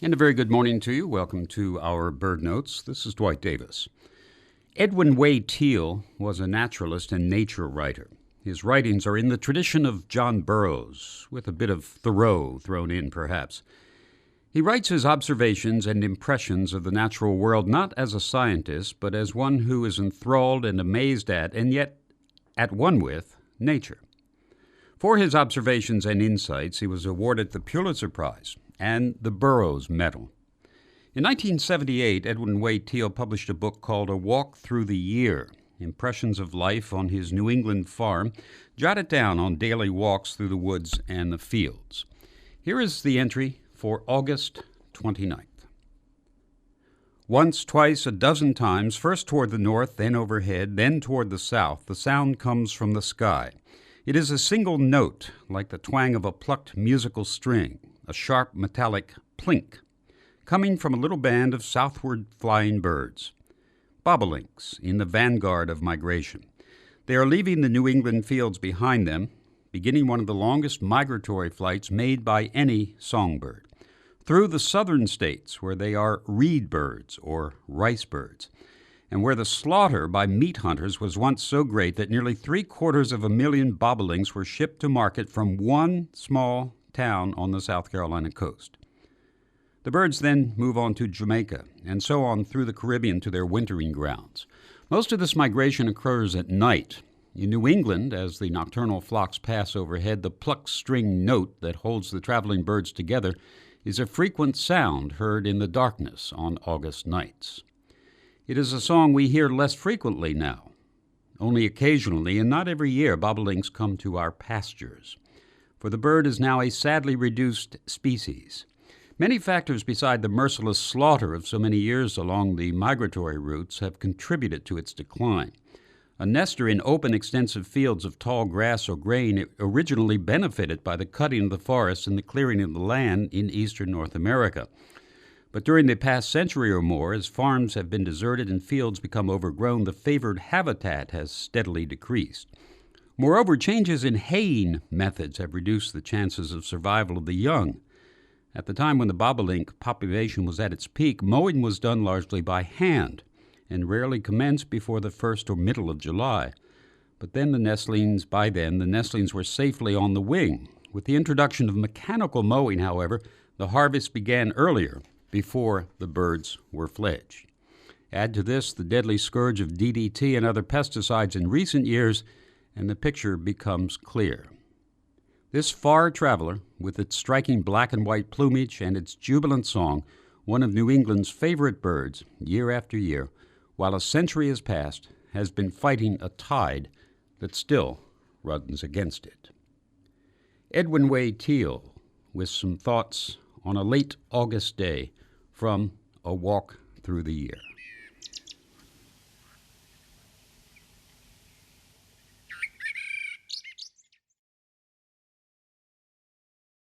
And a very good morning to you. Welcome to our Bird Notes. This is Dwight Davis. Edwin Way Teale was a naturalist and nature writer. His writings are in the tradition of John Burroughs, with a bit of Thoreau thrown in, perhaps. He writes his observations and impressions of the natural world not as a scientist, but as one who is enthralled and amazed at, and yet at one with, nature. For his observations and insights, he was awarded the Pulitzer Prize and the Burroughs Medal. In 1978, Edwin Way Teale published a book called A Walk Through the Year, Impressions of Life on His New England Farm, jotted down on daily walks through the woods and the fields. Here is the entry for August 29th. Once, twice, a dozen times, first toward the north, then overhead, then toward the south, the sound comes from the sky. It is a single note, like the twang of a plucked musical string, a sharp metallic plink, coming from a little band of southward flying birds, boblinks in the vanguard of migration. They are leaving the New England fields behind them, beginning one of the longest migratory flights made by any songbird, through the southern states where they are reed birds or rice birds, and where the slaughter by meat hunters was once so great that nearly 750,000 bobolinks were shipped to market from one small town on the South Carolina coast. The birds then move on to Jamaica, and so on through the Caribbean to their wintering grounds. Most of this migration occurs at night. In New England, as the nocturnal flocks pass overhead, the plucked string note that holds the traveling birds together is a frequent sound heard in the darkness on August nights. It is a song we hear less frequently now. Only occasionally, and not every year, bobolinks come to our pastures, for the bird is now a sadly reduced species. Many factors beside the merciless slaughter of so many years along the migratory routes have contributed to its decline. A nester in open, extensive fields of tall grass or grain, it originally benefited by the cutting of the forests and the clearing of the land in eastern North America. But during the past century or more, as farms have been deserted and fields become overgrown, the favored habitat has steadily decreased. Moreover, changes in haying methods have reduced the chances of survival of the young. At the time when the bobolink population was at its peak, mowing was done largely by hand and rarely commenced before the first or middle of July. But then the nestlings were safely on the wing. With the introduction of mechanical mowing, however, the harvest began earlier, before the birds were fledged. Add to this the deadly scourge of DDT and other pesticides in recent years, and the picture becomes clear. This far traveler, with its striking black and white plumage and its jubilant song, one of New England's favorite birds, year after year, while a century has passed, has been fighting a tide that still runs against it. Edwin Way Teale, with some thoughts on a late August day from A Walk Through the Year.